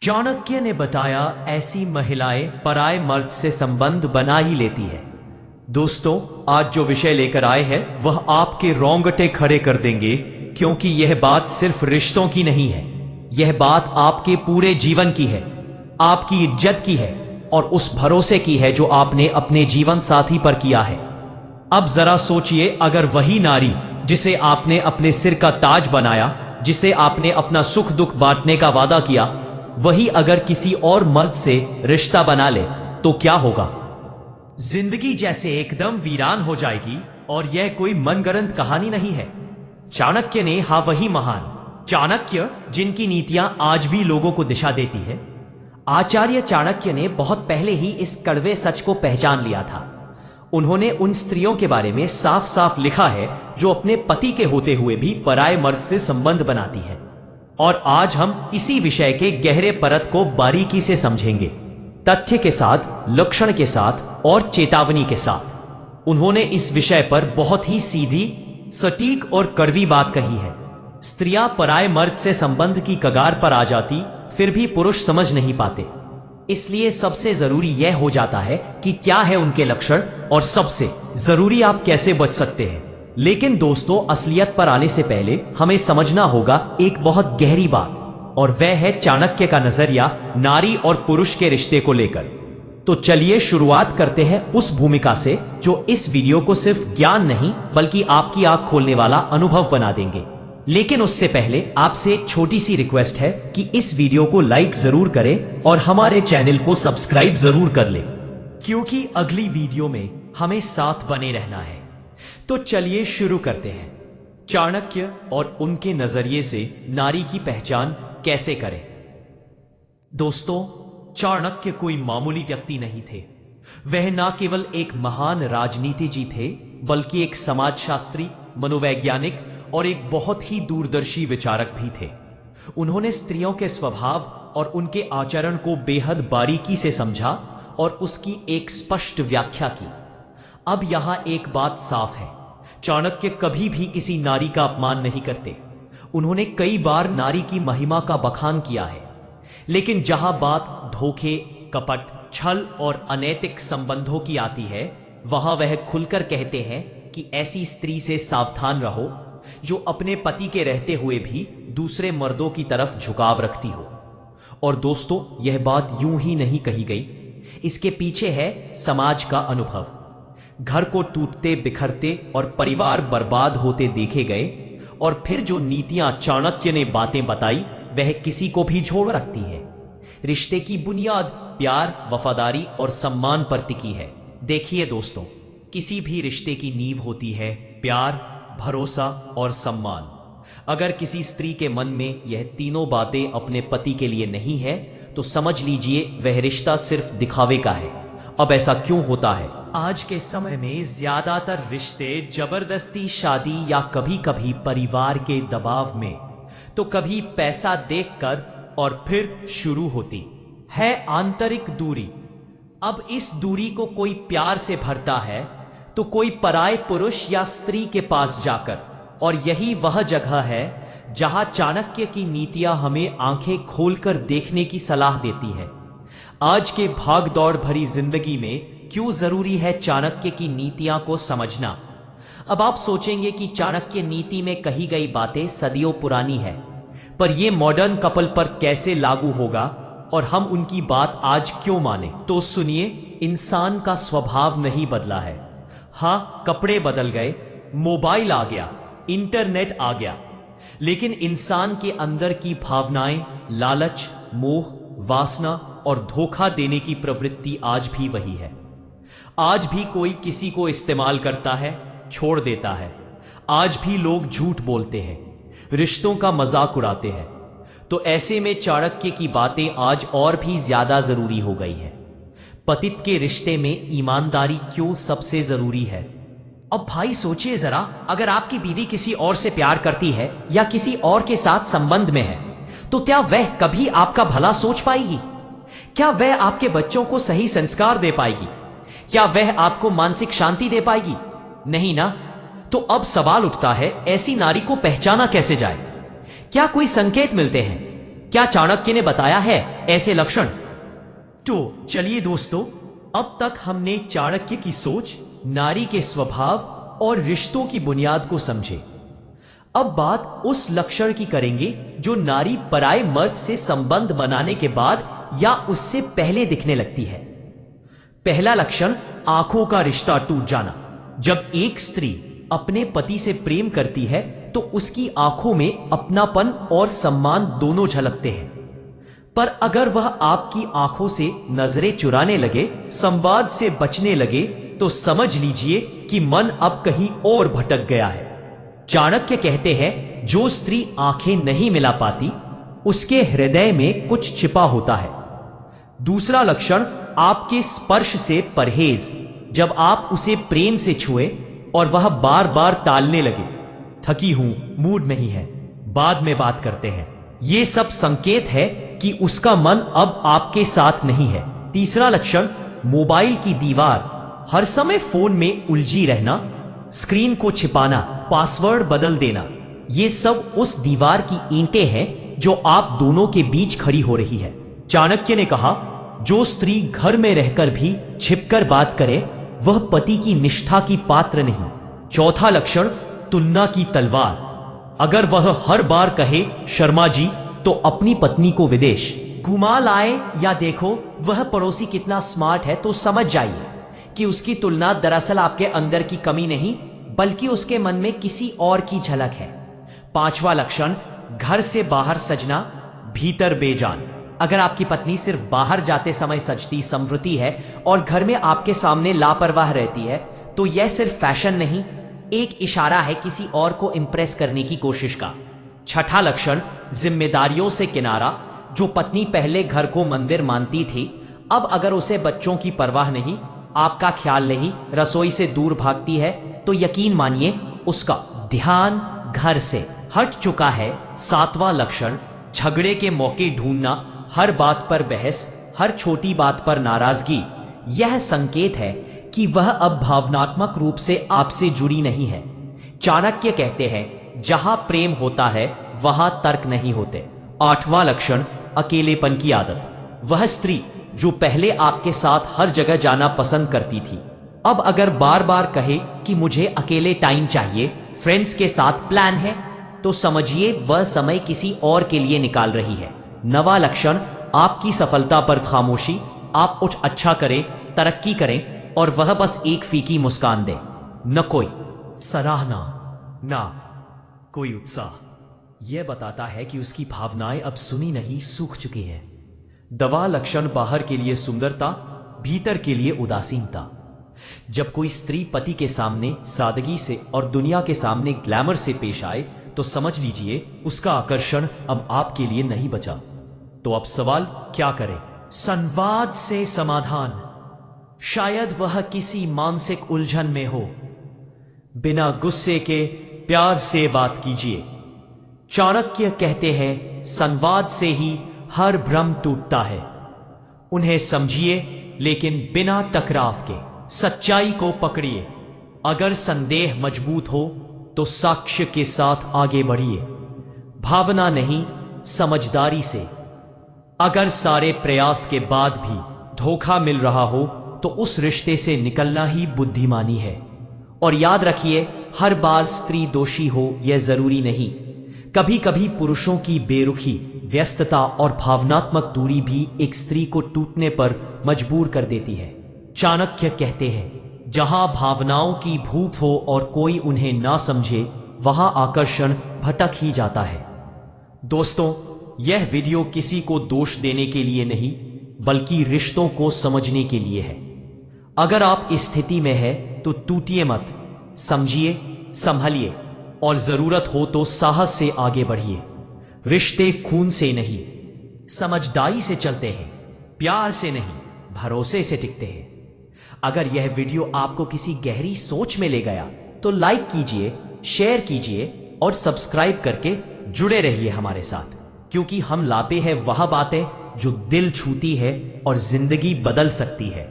चाणक्य ने बताया ऐसी महिलाएं पराये मर्द से संबंध बना ही लेती है। दोस्तों, आज जो विषय लेकर आए हैं वह आपके रोंगटे खड़े कर देंगे, क्योंकि यह बात सिर्फ रिश्तों की नहीं है। यह बात आपके पूरे जीवन की है, आपकी इज्जत की है और उस भरोसे की है जो आपने अपने जीवन साथी पर किया है। अब जरा सोचिए, अगर वही नारी जिसे आपने अपने सिर का ताज बनाया, जिसे आपने अपना सुख दुख बांटने का वादा किया, वही अगर किसी और मर्द से रिश्ता बना ले तो क्या होगा? जिंदगी जैसे एकदम वीरान हो जाएगी। और यह कोई मनगढ़ंत कहानी नहीं है। चाणक्य ने, हाँ वही महान चाणक्य जिनकी नीतियां आज भी लोगों को दिशा देती है, आचार्य चाणक्य ने बहुत पहले ही इस कड़वे सच को पहचान लिया था। उन्होंने उन स्त्रियों के बारे में साफ साफ लिखा है जो अपने पति के होते हुए भी पराये मर्द से संबंध बनाती हैं। और आज हम इसी विषय के गहरे परत को बारीकी से समझेंगे, तथ्य के साथ, लक्षण के साथ और चेतावनी के साथ। उन्होंने इस विषय पर बहुत ही सीधी, सटीक और कड़वी बात कही है। स्त्रियां पराये मर्द से संबंध की कगार पर आ जाती, फिर भी पुरुष समझ नहीं पाते। इसलिए सबसे जरूरी यह हो जाता है कि क्या है उनके लक्षण, और सबसे जरूरी आप कैसे बच सकते हैं। लेकिन दोस्तों, असलियत पर आने से पहले हमें समझना होगा एक बहुत गहरी बात, और वह है चाणक्य का नजरिया नारी और पुरुष के रिश्ते को लेकर। तो चलिए शुरुआत करते हैं उस भूमिका से जो इस वीडियो को सिर्फ ज्ञान नहीं बल्कि आपकी आंख खोलने वाला अनुभव बना देंगे। लेकिन उससे पहले आपसे एक छोटी सी रिक्वेस्ट है कि इस वीडियो को लाइक जरूर करें और हमारे चैनल को सब्सक्राइब जरूर कर लें, क्योंकि अगली वीडियो में हमें साथ बने रहना है। तो चलिए शुरू करते हैं। चाणक्य और उनके नजरिए से नारी की पहचान कैसे करें। दोस्तों, चाणक्य कोई मामूली व्यक्ति नहीं थे। वह न केवल एक महान राजनीतिजी थे, बल्कि एक समाजशास्त्री, मनोवैज्ञानिक और एक बहुत ही दूरदर्शी विचारक भी थे। उन्होंने स्त्रियों के स्वभाव और उनके आचरण को बेहद बारीकी से समझा और उसकी एक स्पष्ट व्याख्या की। अब यहां एक बात साफ है, चाणक्य कभी भी किसी नारी का अपमान नहीं करते। उन्होंने कई बार नारी की महिमा का बखान किया है, लेकिन जहां बात धोखे, कपट, छल और अनैतिक संबंधों की आती है, वहां वह खुलकर कहते हैं कि ऐसी स्त्री से सावधान रहो जो अपने पति के रहते हुए भी दूसरे मर्दों की तरफ झुकाव रखती हो। और दोस्तों, यह बात यूं ही नहीं कही गई, इसके पीछे है समाज का अनुभव। घर को टूटते, बिखरते और परिवार बर्बाद होते देखे गए, और फिर जो नीतियां चाणक्य ने बातें बताई वह किसी को भी छोड़ रखती है। रिश्ते की बुनियाद प्यार, वफादारी और सम्मान पर टिकी है। देखिए दोस्तों, किसी भी रिश्ते की नींव होती है प्यार, भरोसा और सम्मान। अगर किसी स्त्री के मन में यह तीनों बातें अपने पति के लिए नहीं है, तो समझ लीजिए वह रिश्ता सिर्फ दिखावे का है। अब ऐसा क्यों होता है? आज के समय में ज्यादातर रिश्ते जबरदस्ती, शादी या कभी कभी परिवार के दबाव में, तो कभी पैसा देखकर, और फिर शुरू होती है आंतरिक दूरी। अब इस दूरी को कोई प्यार से भरता है तो कोई पराये पुरुष या स्त्री के पास जाकर, और यही वह जगह है जहां चाणक्य की नीतियां हमें आंखें खोलकर देखने की सलाह देती है। आज के भाग दौड़ भरी जिंदगी में क्यों जरूरी है चाणक्य की नीतियां को समझना? अब आप सोचेंगे कि चाणक्य नीति में कही गई बातें सदियों पुरानी है, पर यह मॉडर्न कपल पर कैसे लागू होगा और हम उनकी बात आज क्यों माने? तो सुनिए, इंसान का स्वभाव नहीं बदला है। हाँ, कपड़े बदल गए, मोबाइल आ गया, इंटरनेट आ गया, लेकिन इंसान के अंदर की भावनाएं, लालच, मोह, वासना और धोखा देने की प्रवृत्ति आज भी वही है। आज भी कोई किसी को इस्तेमाल करता है, छोड़ देता है। आज भी लोग झूठ बोलते हैं, रिश्तों का मजाक उड़ाते हैं। तो ऐसे में चाणक्य की बातें आज और भी ज्यादा जरूरी हो गई है। पतित के रिश्ते में ईमानदारी क्यों सबसे जरूरी है? अब भाई सोचिए जरा, अगर आपकी बीवी किसी और से प्यार करती है या किसी और के साथ संबंध में है, तो क्या वह कभी आपका भला सोच पाएगी? क्या वह आपके बच्चों को सही संस्कार दे पाएगी? क्या वह आपको मानसिक शांति दे पाएगी? नहीं ना। तो अब सवाल उठता है, ऐसी नारी को पहचाना कैसे जाए? क्या कोई संकेत मिलते हैं? क्या चाणक्य ने बताया है ऐसे लक्षण? तो चलिए दोस्तों, अब तक हमने चाणक्य की सोच, नारी के स्वभाव और रिश्तों की बुनियाद को समझे। अब बात उस लक्षण की करेंगे जो नारी पराये मर्द से संबंध बनाने के बाद या उससे पहले दिखने लगती है। पहला लक्षण, आंखों का रिश्ता टूट जाना। जब एक स्त्री अपने पति से प्रेम करती है तो उसकी आंखों में अपनापन और सम्मान दोनों झलकते हैं। पर अगर वह आपकी आंखों से नजरें चुराने लगे, संवाद से बचने लगे, तो समझ लीजिए कि मन अब कहीं और भटक गया है। चाणक्य कहते हैं, जो स्त्री आंखें नहीं मिला पाती उसके हृदय में कुछ छिपा होता है। दूसरा लक्षण, आपके स्पर्श से परहेज। जब आप उसे प्रेम से छुए और वह बार बार टालने लगे, थकी हूं, मूड नहीं है, बाद में बात करते हैं, यह सब संकेत है कि उसका मन अब आपके साथ नहीं है। तीसरा लक्षण, मोबाइल की दीवार। हर समय फोन में उलझी रहना, स्क्रीन को छिपाना, पासवर्ड बदल देना, ये सब उस दीवार की ईंटें हैं जो आप दोनों के बीच खड़ी हो रही है। चाणक्य ने कहा, जो स्त्री घर में रहकर भी छिपकर बात करे वह पति की निष्ठा की पात्र नहीं। चौथा लक्षण, तुलना की तलवार। अगर वह हर बार कहे शर्मा जी, तो अपनी पत्नी को विदेश घुमा लाए या देखो वह पड़ोसी कितना स्मार्ट है, तो समझ जाइए कि उसकी तुलना दरअसल आपके अंदर की कमी नहीं बल्कि उसके मन में किसी और की झलक है। पांचवा लक्षण, घर से बाहर सजना, भीतर बेजान। अगर आपकी पत्नी सिर्फ बाहर जाते समय सजती संवृति है और घर में आपके सामने लापरवाह रहती है, तो यह सिर्फ फैशन नहीं, एक इशारा है किसी और को इंप्रेस करने की कोशिश का। छठा लक्षण, जिम्मेदारियों से किनारा। जो पत्नी पहले घर को मंदिर मानती थी, अब अगर उसे बच्चों की परवाह नहीं, आपका ख्याल नहीं, रसोई से दूर भागती है, तो यकीन मानिए उसका ध्यान घर से हट चुका है। सातवां लक्षण, झगड़े के मौके ढूंढना, हर बात पर बहस, हर छोटी बात पर नाराजगी। यह संकेत है कि वह अब भावनात्मक रूप से आपसे जुड़ी नहीं है। चाणक्य कहते हैं, जहां प्रेम होता है वहां तर्क नहीं होते। आठवां लक्षण, अकेलेपन की आदत। वह स्त्री जो पहले आपके साथ हर जगह जाना पसंद करती थी, अब अगर बार बार कहे कि मुझे अकेले टाइम चाहिए, फ्रेंड्स के साथ प्लान है, तो समझिए वह समय किसी और के लिए निकाल रही है। नवा लक्षण, आपकी सफलता पर खामोशी। आप कुछ अच्छा करें, तरक्की करें और वह बस एक फीकी मुस्कान दे, न कोई सराहना, ना कोई उत्साह। यह बताता है कि उसकी भावनाएं अब सुनी नहीं, सूख चुकी हैं। दवा लक्षण, बाहर के लिए सुंदरता, भीतर के लिए उदासीनता। जब कोई स्त्री पति के सामने सादगी से और दुनिया के सामने ग्लैमर से पेश आए, तो समझ लीजिए उसका आकर्षण अब आपके लिए नहीं बचा। तो अब सवाल क्या करें? संवाद से समाधान। शायद वह किसी मानसिक उलझन में हो। बिना गुस्से के प्यार से बात कीजिए। चाणक्य कहते हैं, संवाद से ही हर भ्रम टूटता है। उन्हें समझिए, लेकिन बिना टकराव के। सच्चाई को पकड़िए। अगर संदेह मजबूत हो तो साक्ष्य के साथ आगे बढ़िए, भावना नहीं, समझदारी से। अगर सारे प्रयास के बाद भी धोखा मिल रहा हो तो उस रिश्ते से निकलना ही बुद्धिमानी है। और याद रखिए, हर बार स्त्री दोषी हो यह जरूरी नहीं। कभी कभी पुरुषों की बेरुखी, व्यस्तता और भावनात्मक दूरी भी एक स्त्री को टूटने पर मजबूर कर देती है। चाणक्य कहते हैं, जहां भावनाओं की भूख हो और कोई उन्हें ना समझे, वहां आकर्षण भटक ही जाता है। दोस्तों, यह वीडियो किसी को दोष देने के लिए नहीं, बल्कि रिश्तों को समझने के लिए है। अगर आप इस स्थिति में हैं तो टूटिए मत, समझिए, संभलिए और जरूरत हो तो साहस से आगे बढ़िए। रिश्ते खून से नहीं, समझदारी से चलते हैं, प्यार से नहीं, भरोसे से टिकते हैं। अगर यह वीडियो आपको किसी गहरी सोच में ले गया तो लाइक कीजिए, शेयर कीजिए और सब्सक्राइब करके जुड़े रहिए हमारे साथ, क्योंकि हम लाते हैं वह बातें जो दिल छूती है और जिंदगी बदल सकती है।